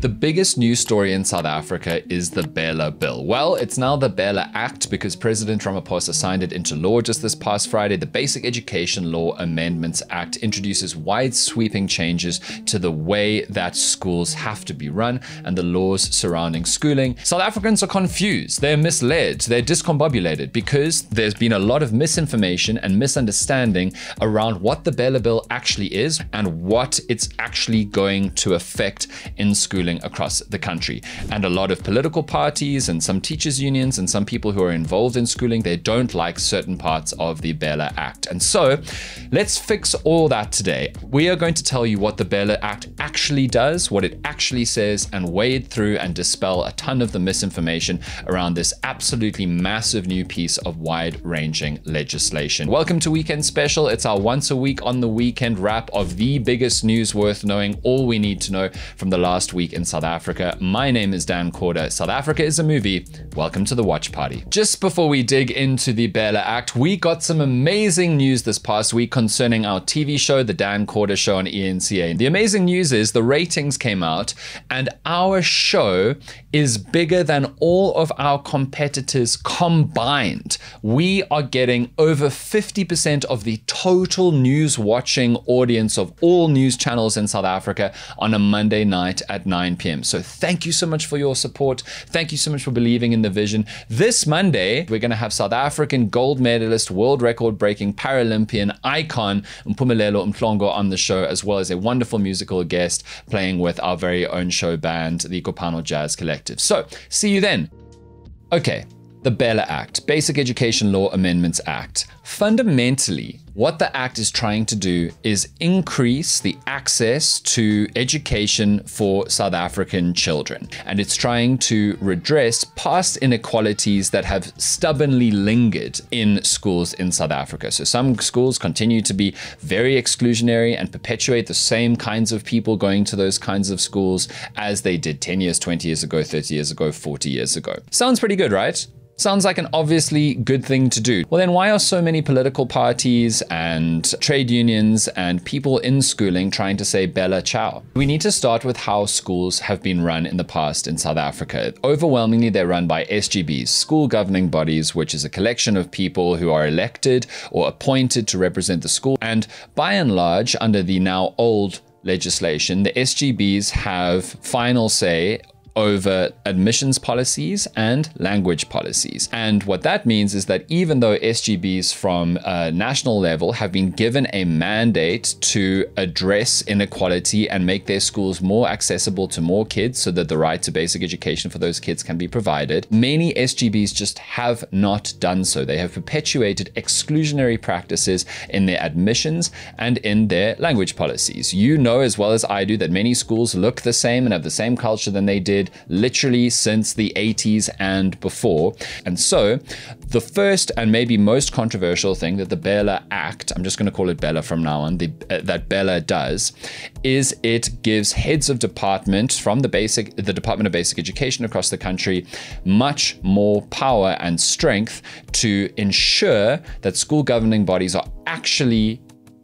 The biggest news story in South Africa is the BELA Bill. Well, it's now the BELA Act because President Ramaphosa signed it into law just this past Friday. The Basic Education Law Amendments Act introduces wide-sweeping changes to the way that schools have to be run and the laws surrounding schooling. South Africans are confused, they're misled, they're discombobulated because there's been a lot of misinformation and misunderstanding around what the BELA Bill actually is and what it's actually going to affect in schooling across the country. And a lot of political parties and some teachers unions and some people who are involved in schooling, they don't like certain parts of the BELA Act. And so let's fix all that today. We are going to tell you what the BELA Act actually does, what it actually says, and wade through and dispel a ton of the misinformation around this absolutely massive new piece of wide-ranging legislation. Welcome to Weekend Special. It's our once a week on the weekend wrap of the biggest news worth knowing, all we need to know from the last week in South Africa. My name is Dan Corder. South Africa is a movie. Welcome to the watch party. Just before we dig into the BELA Act, we got some amazing news this past week concerning our TV show, The Dan Corder Show on ENCA. The amazing news is the ratings came out and our show is bigger than all of our competitors combined. We are getting over 50% of the total news watching audience of all news channels in South Africa on a Monday night at 9 p.m. So thank you so much for your support. Thank you so much for believing in the vision. This Monday, we're going to have South African gold medalist, world record breaking Paralympian icon Mpumelelo Mhlongo on the show, as well as a wonderful musical guest playing with our very own show band, the Kopano Jazz Collective. So see you then. Okay. The BELA Act, Basic Education Law Amendments Act. Fundamentally, what the Act is trying to do is increase the access to education for South African children. And it's trying to redress past inequalities that have stubbornly lingered in schools in South Africa. So some schools continue to be very exclusionary and perpetuate the same kinds of people going to those kinds of schools as they did 10 years, 20 years ago, 30 years ago, 40 years ago. Sounds pretty good, right? Sounds like an obviously good thing to do. Well, then why are so many political parties and trade unions and people in schooling trying to say Bella Ciao? We need to start with how schools have been run in the past in South Africa. Overwhelmingly, they're run by SGBs, school governing bodies, which is a collection of people who are elected or appointed to represent the school. And by and large, under the now old legislation, the SGBs have final say over admissions policies and language policies. And what that means is that even though SGBs from a national level have been given a mandate to address inequality and make their schools more accessible to more kids so that the right to basic education for those kids can be provided, many SGBs just have not done so. They have perpetuated exclusionary practices in their admissions and in their language policies. You know as well as I do that many schools look the same and have the same culture than they did literally since the 80s and before. And so the first and maybe most controversial thing that the BELA Act, I'm just going to call it BELA from now on, that BELA does, is it gives heads of department from the Department of Basic Education across the country much more power and strength to ensure that school governing bodies are actually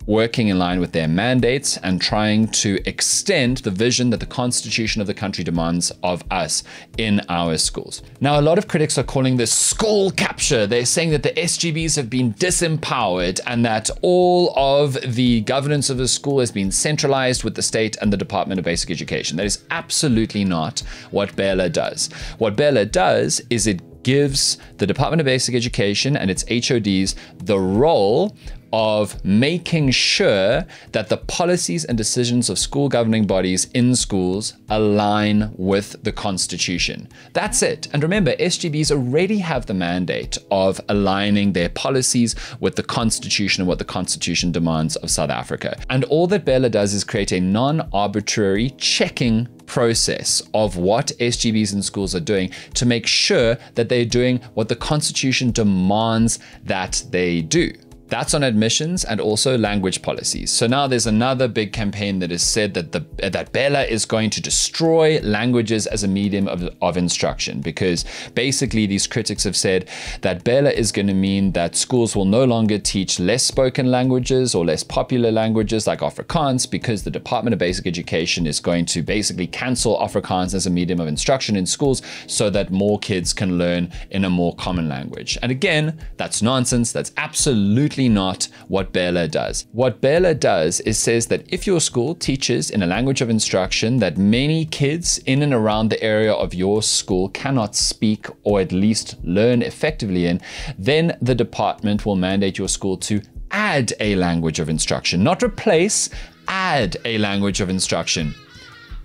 working in line with their mandates and trying to extend the vision that the Constitution of the country demands of us in our schools. Now, a lot of critics are calling this school capture. They're saying that the SGBs have been disempowered and that all of the governance of the school has been centralized with the state and the Department of Basic Education. That is absolutely not what BELA does. What BELA does is it gives the Department of Basic Education and its HODs the role of making sure that the policies and decisions of school governing bodies in schools align with the Constitution. That's it. And remember, SGBs already have the mandate of aligning their policies with the Constitution and what the Constitution demands of South Africa. And all that BELA does is create a non-arbitrary checking process of what SGBs in schools are doing to make sure that they're doing what the Constitution demands that they do. That's on admissions and also language policies. So now there's another big campaign that has said that that BELA is going to destroy languages as a medium of instruction, because basically these critics have said that BELA is going to mean that schools will no longer teach less spoken languages or less popular languages like Afrikaans, because the Department of Basic Education is going to basically cancel Afrikaans as a medium of instruction in schools so that more kids can learn in a more common language. And again, that's nonsense. That's absolutely not what BELA does. What BELA does is says that if your school teaches in a language of instruction that many kids in and around the area of your school cannot speak or at least learn effectively in, then the department will mandate your school to add a language of instruction, not replace, add a language of instruction.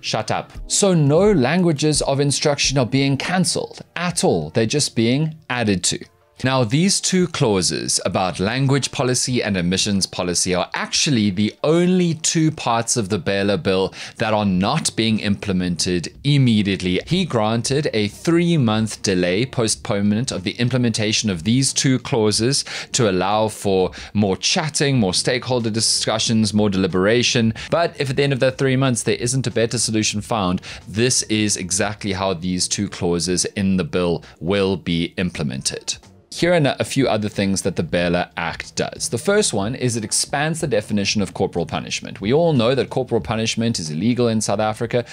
Shut up. So no languages of instruction are being cancelled at all. They're just being added to. Now, these two clauses about language policy and admissions policy are actually the only two parts of the BELA bill that are not being implemented immediately. He granted a 3-month delay postponement of the implementation of these two clauses to allow for more chatting, more stakeholder discussions, more deliberation. But if at the end of that 3 months there isn't a better solution found, this is exactly how these two clauses in the bill will be implemented. Here are a few other things that the BELA Act does. The first one is it expands the definition of corporal punishment. We all know that corporal punishment is illegal in South Africa.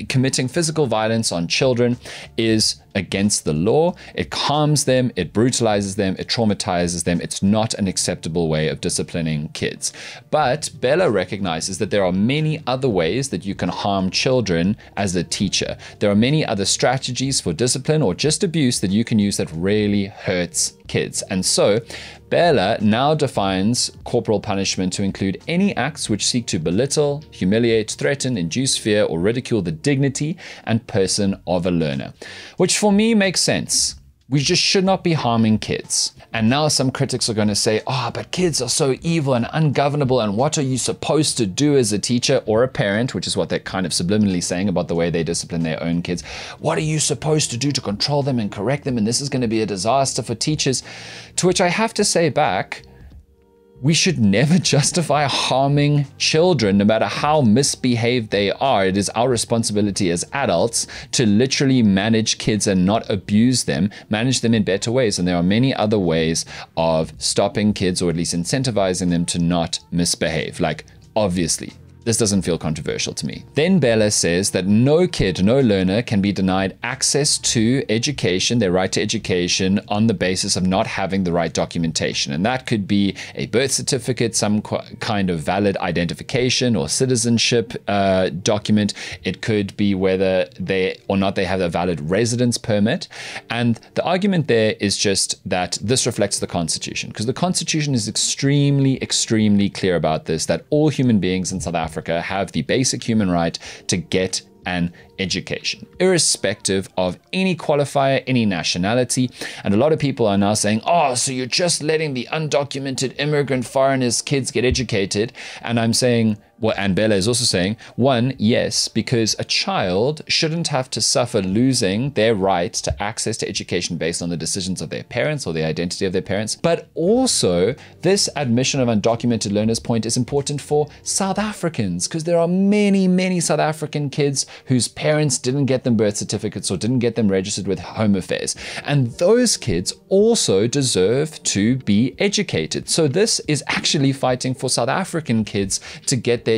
Committing physical violence on children is against the law. It harms them, it brutalizes them, it traumatizes them. It's not an acceptable way of disciplining kids. But BELA recognizes that there are many other ways that you can harm children as a teacher. There are many other strategies for discipline or just abuse that you can use that really hurts kids. And so BELA now defines corporal punishment to include any acts which seek to belittle, humiliate, threaten, induce fear, or ridicule the dignity and person of a learner, which for me makes sense. We just should not be harming kids. And now some critics are going to say, but kids are so evil and ungovernable, and what are you supposed to do as a teacher or a parent, which is what they're kind of subliminally saying about the way they discipline their own kids. What are you supposed to do to control them and correct them? And this is going to be a disaster for teachers. To which I have to say back, we should never justify harming children, no matter how misbehaved they are. It is our responsibility as adults to literally manage kids and not abuse them, manage them in better ways. And there are many other ways of stopping kids, or at least incentivizing them to not misbehave. Like, obviously, this doesn't feel controversial to me. Then BELA says that no kid, no learner can be denied access to education, their right to education, on the basis of not having the right documentation. And that could be a birth certificate, some kind of valid identification or citizenship document. It could be whether they or not they have a valid residence permit. And the argument there is just that this reflects the Constitution, because the Constitution is extremely, extremely clear about this, that all human beings in South Africa have the basic human right to get an education, irrespective of any qualifier, any nationality. And a lot of people are now saying, so you're just letting the undocumented immigrant foreigners' kids get educated. And I'm saying, and BELA is also saying, one, yes, because a child shouldn't have to suffer losing their right to access to education based on the decisions of their parents or the identity of their parents. But also, this admission of undocumented learners point is important for South Africans, because there are many, many South African kids whose parents didn't get them birth certificates or didn't get them registered with Home Affairs. And those kids also deserve to be educated. So this is actually fighting for South African kids to get their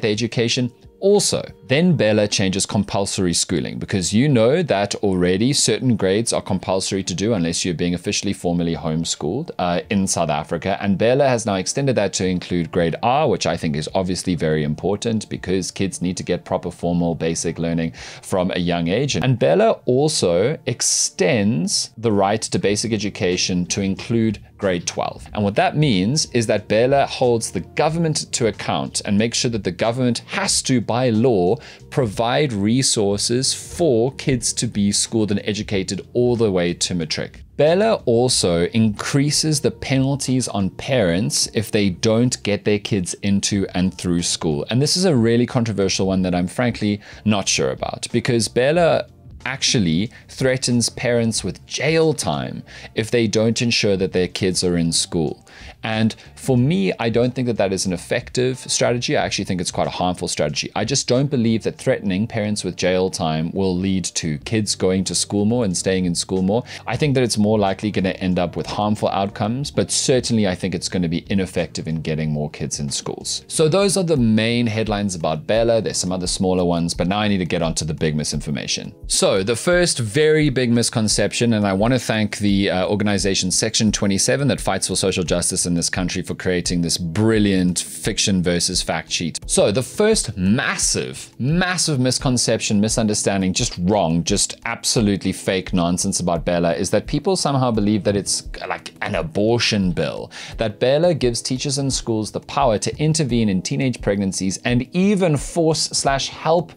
education also. Then BELA changes compulsory schooling, because you know that already certain grades are compulsory to do unless you're being officially formally homeschooled in South Africa. And BELA has now extended that to include grade R, which I think is obviously very important, because kids need to get proper formal basic learning from a young age. And BELA also extends the right to basic education to include grade 12. And what that means is that BELA holds the government to account and makes sure that the government has to, by law, provide resources for kids to be schooled and educated all the way to matric. BELA also increases the penalties on parents if they don't get their kids into and through school. And this is a really controversial one that I'm frankly not sure about, because BELA actually threatens parents with jail time if they don't ensure that their kids are in school. And for me, I don't think that that is an effective strategy. I actually think it's quite a harmful strategy. I just don't believe that threatening parents with jail time will lead to kids going to school more and staying in school more. I think that it's more likely going to end up with harmful outcomes, but certainly I think it's going to be ineffective in getting more kids in schools. So those are the main headlines about BELA. There's some other smaller ones, but now I need to get onto the big misinformation. So the first very big misconception, and I want to thank the organization Section 27 that fights for social justice in this country for creating this brilliant fiction versus fact sheet. So the first massive misconception, misunderstanding, just wrong, just absolutely fake nonsense about BELA is that people somehow believe that it's like an abortion bill, that BELA gives teachers and schools the power to intervene in teenage pregnancies and even force/help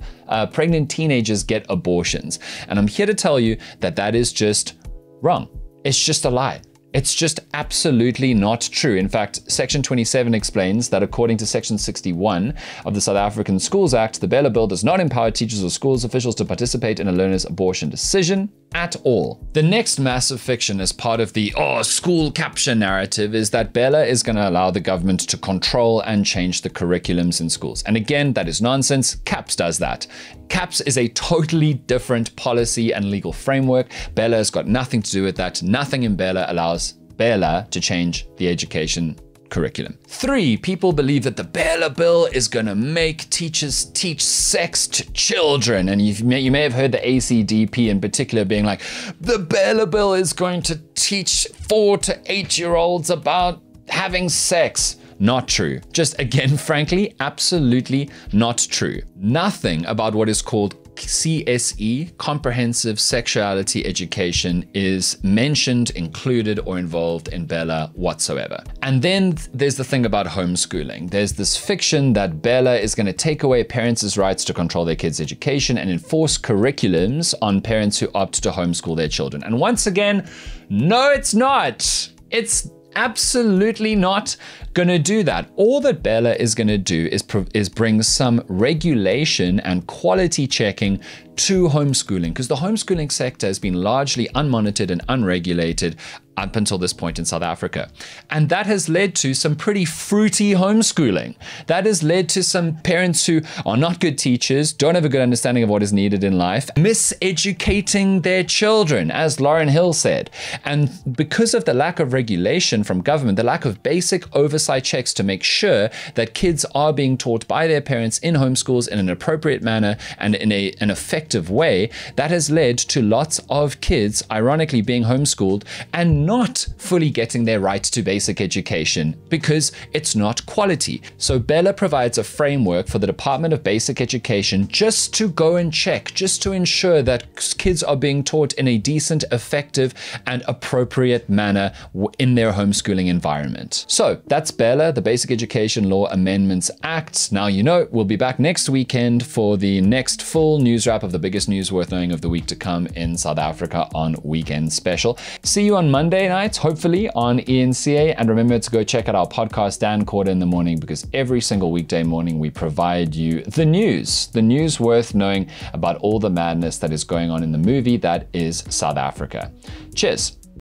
pregnant teenagers get abortions. And I'm here to tell you that that is just wrong. It's just a lie. It's just absolutely not true. In fact, Section 27 explains that according to Section 61 of the South African Schools Act, the BELA Bill does not empower teachers or schools officials to participate in a learner's abortion decision at all. The next massive fiction as part of the school capture narrative is that BELA is going to allow the government to control and change the curriculums in schools. And again, that is nonsense. CAPS does that. CAPS is a totally different policy and legal framework. BELA has got nothing to do with that. Nothing in BELA allows BELA to change the education curriculum. 3, people believe that the BELA Bill is going to make teachers teach sex to children. And you may have heard the ACDP in particular being like, the BELA Bill is going to teach 4 to 8-year-olds about having sex. Not true. Just again, frankly, absolutely not true. Nothing about what is called CSE, Comprehensive Sexuality Education, is mentioned, included, or involved in BELA whatsoever. And then there's the thing about homeschooling. There's this fiction that BELA is going to take away parents' rights to control their kids' education and enforce curriculums on parents who opt to homeschool their children. And once again, no, it's not. It's absolutely not going to do that. All that BELA is going to do is bring some regulation and quality checking to homeschooling, because the homeschooling sector has been largely unmonitored and unregulated up until this point in South Africa. And that has led to some pretty fruity homeschooling. That has led to some parents who are not good teachers, don't have a good understanding of what is needed in life, miseducating their children, as Lauryn Hill said. And because of the lack of regulation from government, the lack of basic oversight checks to make sure that kids are being taught by their parents in homeschools in an appropriate manner and in an effective way, that has led to lots of kids, ironically, being homeschooled and not fully getting their right to basic education because it's not quality. So BELA provides a framework for the Department of Basic Education just to go and check, just to ensure that kids are being taught in a decent, effective, and appropriate manner in their homeschooling environment. So that's BELA, the Basic Education Law Amendments Act. Now you know, we'll be back next weekend for the next full news wrap of the biggest news worth knowing of the week to come in South Africa on Weekend Special. See you on Monday nights, hopefully on ENCA. And remember to go check out our podcast, Dan Quarter in the Morning, because every single weekday morning we provide you the news worth knowing about all the madness that is going on in the movie that is South Africa. Cheers.